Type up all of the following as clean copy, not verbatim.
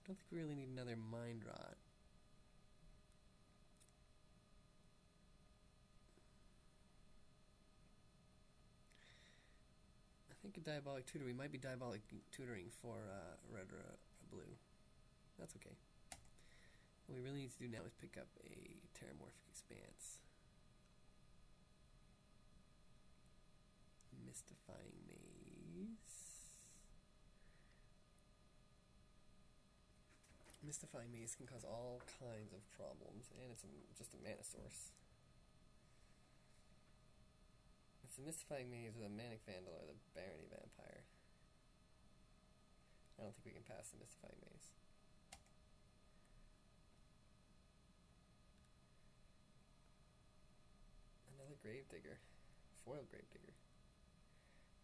don't think we really need another Mind Rot. I think a Diabolic Tutor. We might be Diabolic Tutoring for red or blue. That's okay. What we really need to do now is pick up a Terramorphic Expanse. Mystifying Maze. Mystifying Maze can cause all kinds of problems, and it's just a mana source. It's the Mystifying Maze with a Manic Vandal or the Barony Vampire. I don't think we can pass the Mystifying Maze. Another Gravedigger. Foil Gravedigger.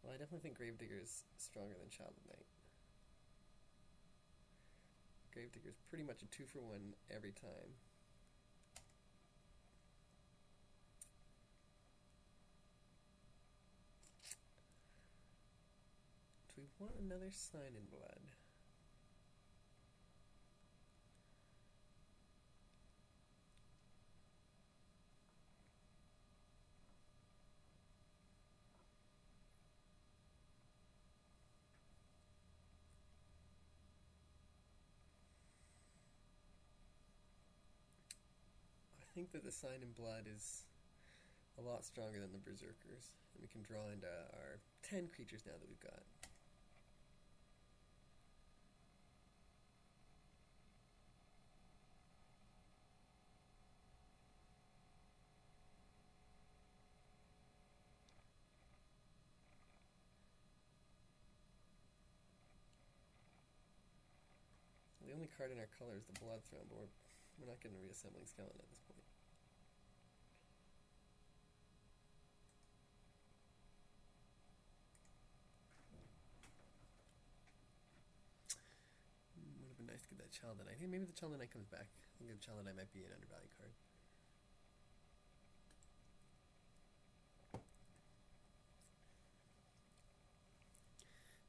Well, I definitely think Gravedigger is stronger than Child of Night. Gravedigger is pretty much a 2-for-1 every time. Do we want another Sign in Blood? I think that the Sign in Blood is a lot stronger than the Berserkers, and we can draw into our 10 creatures now that we've got. The only card in our color is the Bloodthrone, but we're not getting a Reassembling Skeleton at this point. Would have been nice to get that Child of Night. I think maybe the Child of Night comes back. I think the Child of Night might be an undervalued card.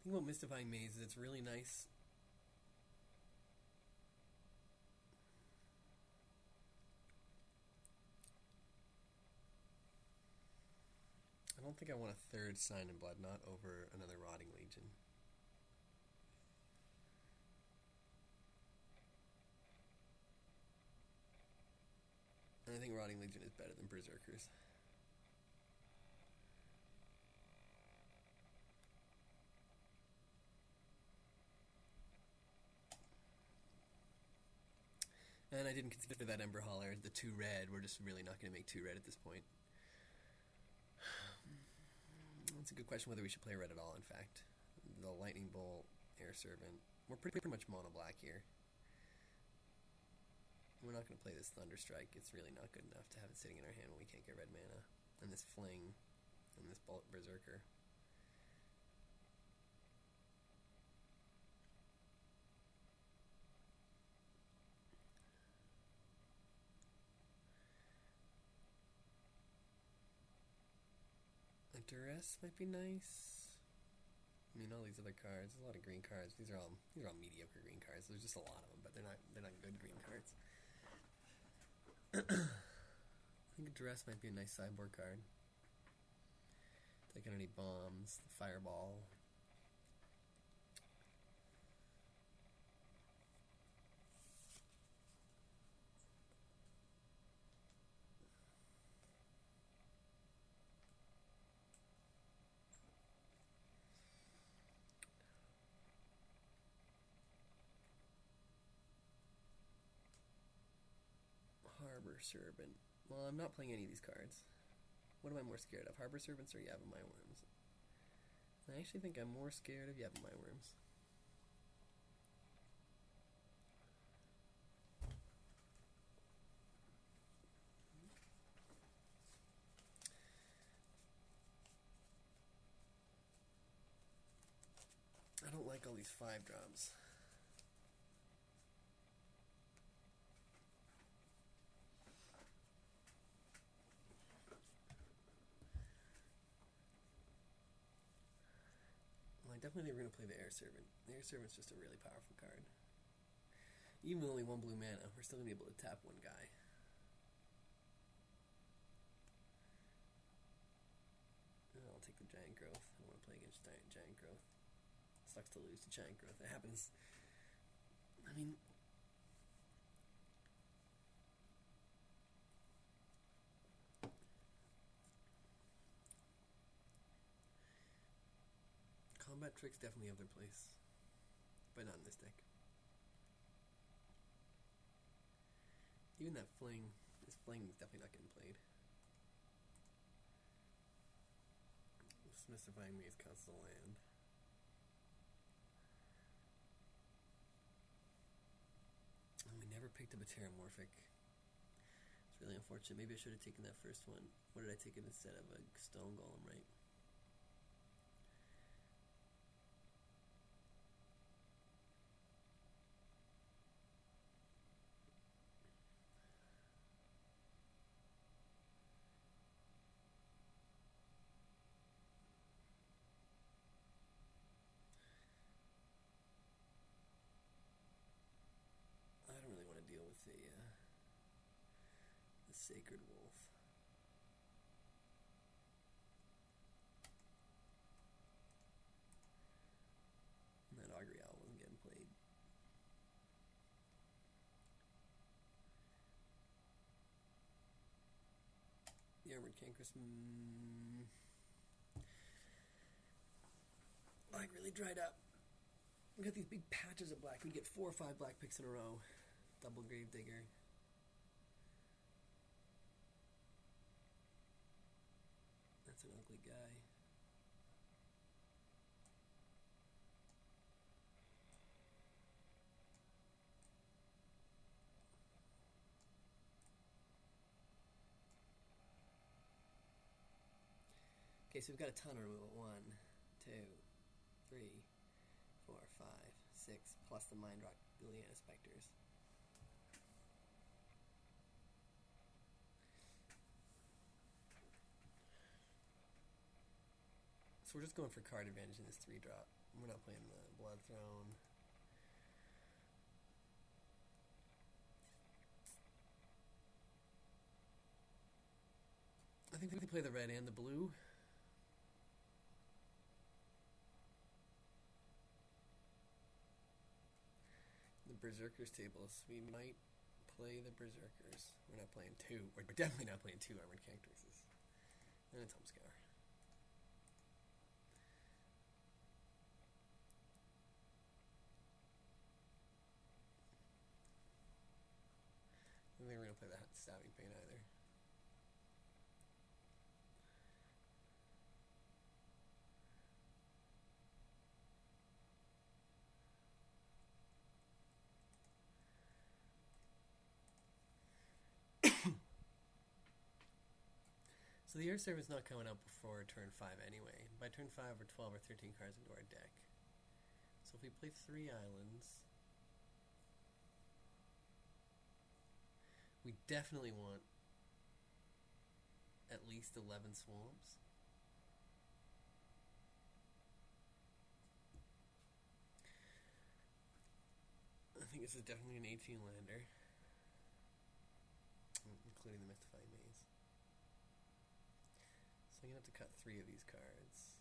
The thing about Mystifying Maze is it's really nice. I don't think I want a third Sign in Blood, not over another Rotting Legion. And I think Rotting Legion is better than Berserkers. And I didn't consider that Ember Holler, the 2 red. We're just really not going to make 2 red at this point. It's a good question whether we should play red at all, in fact. The Lightning Bolt, Air Servant. We're pretty much mono black here. We're not going to play this Thunderstrike. It's really not good enough to have it sitting in our hand when we can't get red mana. And this Fling, and this Berserker. A Duress might be nice. I mean, all these other cards. There's a lot of green cards. These are all mediocre green cards. There's just a lot of them, but they're not good green cards. I think a Duress might be a nice sideboard card. Take out any bombs, the Fireball. Harbor Servant. Well, I'm not playing any of these cards. What am I more scared of, Harbor Servants or Yavimaya Worms? I actually think I'm more scared of Yavimaya Worms. I don't like all these 5-drops. Well, I definitely think we're going to play the Air Servant. The Air Servant's just a really powerful card. Even with only one blue mana, we're still going to be able to tap one guy. I'll take the Giant Growth. I don't want to play against Giant Growth. Sucks to lose to Giant Growth. It happens. I mean... Combat tricks definitely have their place. But not in this deck. Even that fling, this fling is definitely not getting played. Mystifying Maze costs the land. And we never picked up a Terramorphic. It's really unfortunate. Maybe I should have taken that first one. What did I take it instead of a Stone Golem, right? The Sacred Wolf. And that Augury Owl wasn't getting played. The Armored Cancrus. Black really dried up. We got these big patches of black. We'd get 4 or 5 black picks in a row. Double Gravedigger. That's an ugly guy. Okay, so we've got a ton of removal. 1, 2, 3, 4, 5, 6, plus the Mind Rock Liliana Specters. So we're just going for card advantage in this 3-drop. We're not playing the Blood Throne. I think we can play the red and the blue. The Berserkers tables. We might play the Berserkers. We're not playing 2. We're definitely not playing 2 Armored Cancruses. And a Tomscour. I don't think we're going to play the Stabbing Pain either. So the Air Serve is not coming out before turn 5 anyway. By turn 5 we're 12 or 13 cards into our deck. So if we play 3 islands, we definitely want at least 11 swamps. I think this is definitely an 18 lander, including the Mystifying Maze. So I'm going to have to cut 3 of these cards.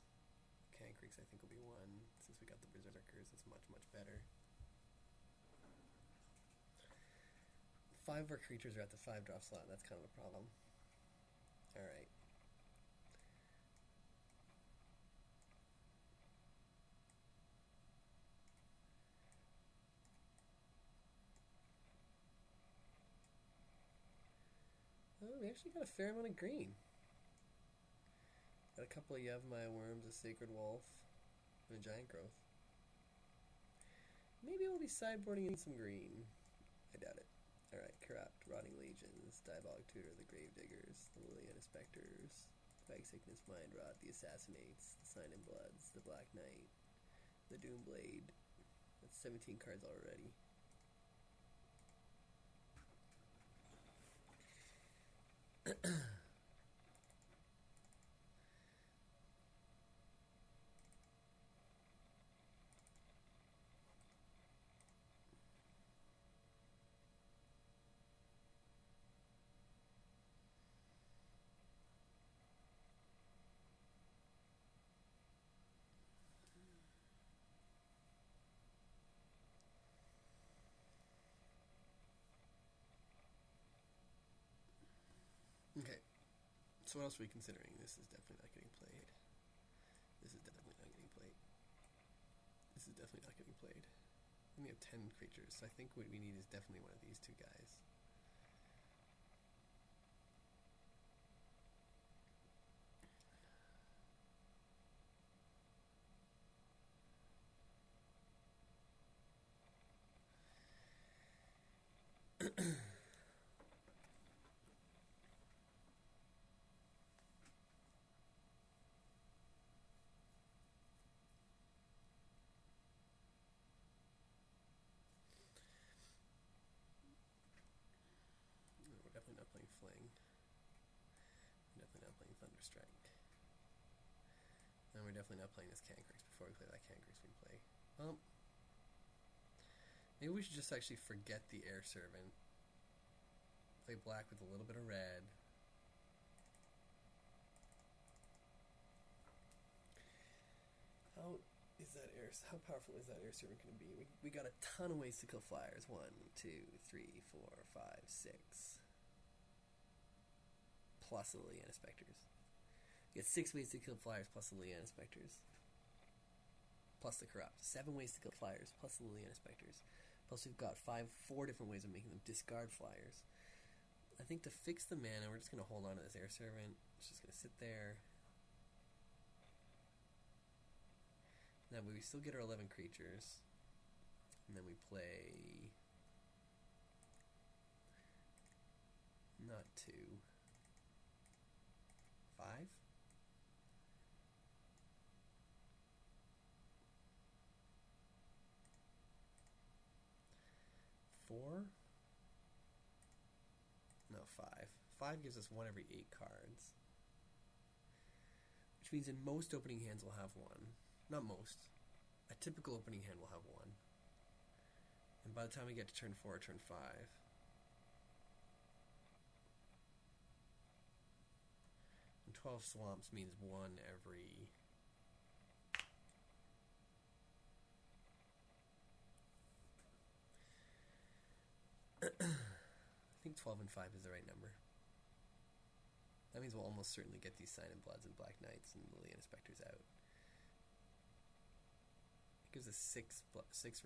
Cancreaks I think will be 1. Since we got the Berserkers, it's much, much better. 5 of our creatures are at the 5-drop slot. That's kind of a problem. Alright. Oh, we actually got a fair amount of green. Got a couple of Yevmaya Worms, a Sacred Wolf, and a Giant Growth. Maybe we'll be sideboarding in some green. I doubt it. Alright, Corrupt, Rotting Legions, Diabolic Tutor, the Gravediggers, the Liliana Specters, Plague Sickness, Mind Rot, the Assassinates, the Sign in Bloods, the Black Knight, the Doomblade. That's 17 cards already. So what else are we considering? This is definitely not getting played. This is definitely not getting played. This is definitely not getting played. We have 10 creatures, so I think what we need is definitely one of these two guys. We're definitely not playing Fling. We're definitely not playing Thunderstrike. And we're definitely not playing this Cancrix before we play that Cancrix we play. Maybe we should just actually forget the Air Servant. Play black with a little bit of red. How powerful is that Air Servant going to be? We got a ton of ways to kill flyers. 1, 2, 3, 4, 5, 6. Plus the Liliana Spectres. You get 6 ways to kill flyers plus the Liliana Spectres. Plus the Corrupt. 7 ways to kill flyers plus the Liliana Spectres. Plus we've got 4 different ways of making them discard flyers. I think to fix the mana, we're just going to hold on to this Air Servant. It's just going to sit there. Now we still get our 11 creatures. And then we play... Not 2. 5? 4? No, 5. 5 gives us 1 every 8 cards. Which means in most opening hands we'll have 1. Not most. A typical opening hand will have 1. And by the time we get to turn 4 or turn 5... And 12 swamps means 1 every... I think 12 and 5 is the right number. That means we'll almost certainly get these Sign in Bloods and Black Knights and Liliana Spectres out. It gives us 6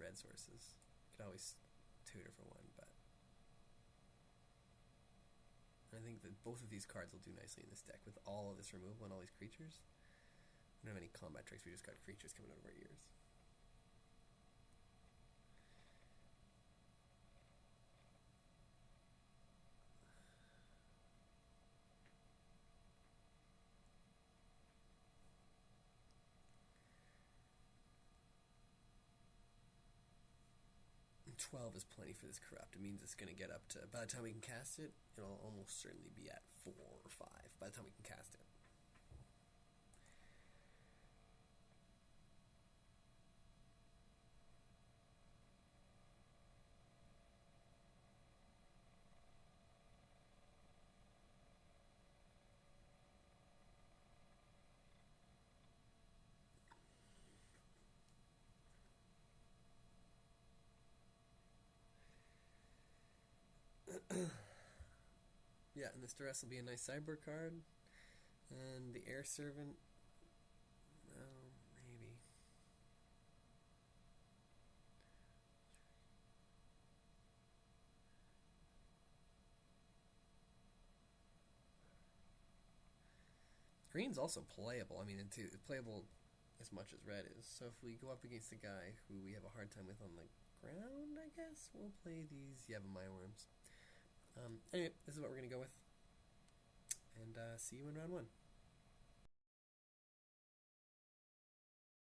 red sources. Could always tutor for 1, but... I think that both of these cards will do nicely in this deck with all of this removal and all these creatures. We don't have any combat tricks, we just got creatures coming out of our ears. And 12 is plenty for this Corrupt. It means it's going to get up to, by the time we can cast it, it'll almost certainly be at 4 or 5 by the time we can cast it. Yeah, and this Duress will be a nice sideboard card. And the Air Servant... Oh, maybe. Green's also playable. I mean, it's playable as much as red is. So if we go up against a guy who we have a hard time with on the ground, I guess, we'll play these Yavimaya Worms. Anyway, this is what we're going to go with. And see you in round 1.